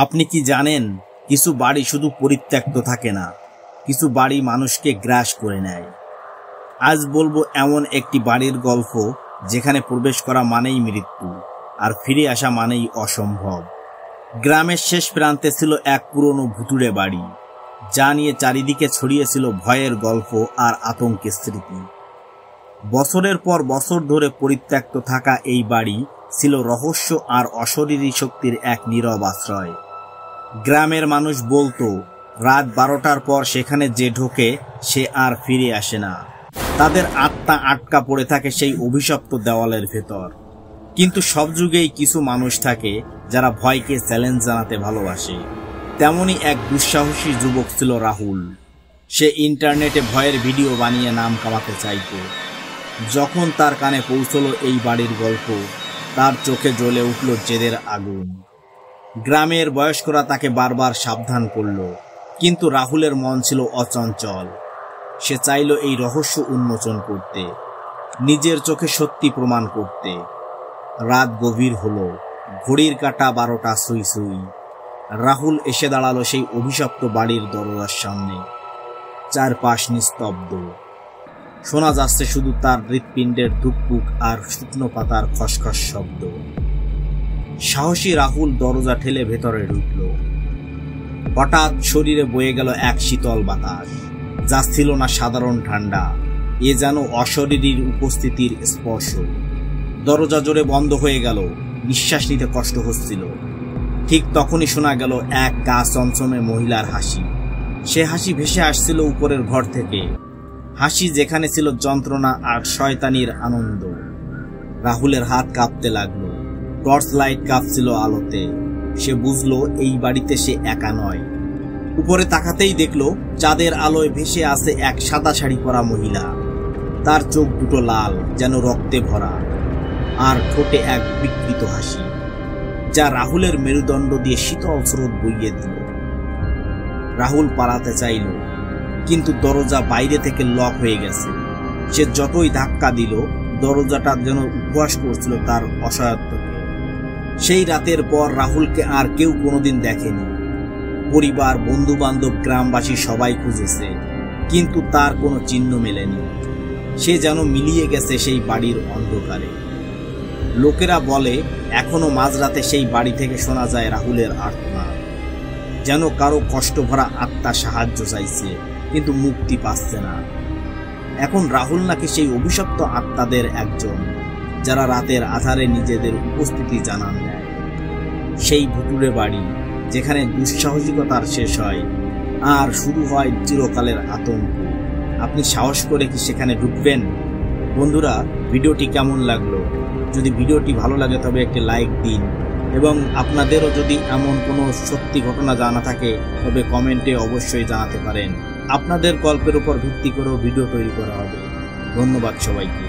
আপনি কি জানেন, কিছু বাড়ি শুধু পরিত্যক্ত থাকে না, কিছু বাড়ি মানুষকে গ্রাস করে নেয়। আজ বলবো এমন একটি বাড়ির গল্প যেখানে প্রবেশ করা মানেই মৃত্যু আর ফিরে আসা মানেই অসম্ভব। গ্রামের শেষ প্রান্তে ছিল এক পুরনো ভুতুড়ে বাড়ি, যা নিয়ে চারিদিকে ছড়িয়েছিল ভয়ের গল্প আর আতঙ্কের স্মৃতি। বছরের পর বছর ধরে পরিত্যক্ত থাকা এই বাড়ি ছিল রহস্য আর অশরীরী শক্তির এক নীরব আশ্রয়। গ্রামের মানুষ বলতো, রাত 12টার পর সেখানে যে ঢোকে সে আর ফিরে আসে না। তাদের আত্মা আটকা পড়ে থাকে সেই অভিশপ্ত দেওয়ালের ভেতর। কিন্তু সব যুগেই কিছু মানুষ থাকে যারা ভয়কে চ্যালেঞ্জ জানাতে ভালোবাসে। তেমনি এক দুঃসাহসী যুবক ছিল রাহুল। সে ইন্টারনেটে ভয়ের ভিডিও বানিয়ে নাম কামাতে চাইত। যখন তার কানে পৌঁছলো এই বাড়ির গল্প, তার চোখে জ্বলে উঠল জেদের আগুন। গ্রামের বয়স্করা তাকে বারবার সাবধান করল, কিন্তু রাহুলের মন ছিল অচঞ্চল। সে চাইল এই রহস্য উন্মোচন করতে, নিজের চোখে সত্যি প্রমাণ করতে। রাত গভীর হলো, ঘড়ির কাঁটা 12টা সুই সুই। রাহুল এসে দাঁড়ালো সেই অভিশপ্ত বাড়ির দরজার সামনে। চারপাশ নিস্তব্ধ, শোনা যাচ্ছে শুধু তার হৃৎপিণ্ডের ধুকপুক আর শুকনো পাতার খসখস শব্দ। সাহসী রাহুল দরজা ঠেলে ভেতরে ঢুকল। হঠাৎ শরীরে বয়ে গেল এক শীতল বাতাস, যা ছিল না সাধারণ ঠান্ডা, এ যেন অশরীরীর উপস্থিতির স্পর্শ। দরজা জোরে বন্ধ হয়ে গেল, নিঃশ্বাস নিতে কষ্ট হচ্ছিল। ঠিক তখনই শোনা গেল এক গা চমচমে মহিলার হাসি। সে হাসি ভেসে আসছিল উপরের ঘর থেকে, হাসি যেখানে ছিল যন্ত্রণা আর শয়তানির আনন্দ। রাহুলের হাত কাঁপতে লাগলো, টর্চ লাইট কাঁপছিল আলোতে। সে বুঝলো এই বাড়িতে সে একা নয়। উপরে তাকাতেই দেখলো চাঁদের আলোয় ভেসে আছে এক সাদা শাড়ি পরা মহিলা। তার চোখ দুটো লাল, যেন রক্তে ভরা, আর ঠোঁটে এক বিকৃত হাসি, যা রাহুলের মেরুদণ্ড দিয়ে শীতল স্রোত বইয়ে দিল। রাহুল পালাতে চাইল, কিন্তু দরজা বাইরে থেকে লক হয়ে গেছে। সে যতই ধাক্কা দিল, দরজাটা যেন উপহাস করছিল তার অসহায়ত্বকে। সেই রাতের পর রাহুলকে আর কেউ কোনোদিন দেখেনি। পরিবার, বন্ধু বান্ধব, গ্রামবাসী সবাই খুঁজেছে, কিন্তু তার কোনো চিহ্ন মেলেনি। সে যেন মিলিয়ে গেছে সেই বাড়ির অন্ধকারে। লোকেরা বলে, এখনো মাঝরাতে সেই বাড়ি থেকে শোনা যায় রাহুলের আর্তনাদ, যেন কারো কষ্ট ভরা আত্মা সাহায্য চাইছে, কিন্তু মুক্তি পাচ্ছে না। এখন রাহুল নাকি সেই অভিশপ্ত আত্মাদের একজন, যারা রাতের আধারে নিজেদের উপস্থিতি জানান দেয়। সেই ভুতুড়ে বাড়ি যেখানে দুঃসাহসিকতার শেষ হয় আর শুরু হয় চিরকালের আতঙ্ক। আপনি সাহস করে কি সেখানে ঢুকবেন? বন্ধুরা, ভিডিওটি কেমন লাগলো? যদি ভিডিওটি ভালো লাগে তবে একটি লাইক দিন, এবং আপনাদেরও যদি এমন কোনো সত্যি ঘটনা জানা থাকে তবে কমেন্টে অবশ্যই জানাতে পারেন। আপনাদের গল্পের উপর ভিত্তি করেও ভিডিও তৈরি করা হবে। ধন্যবাদ সবাইকে।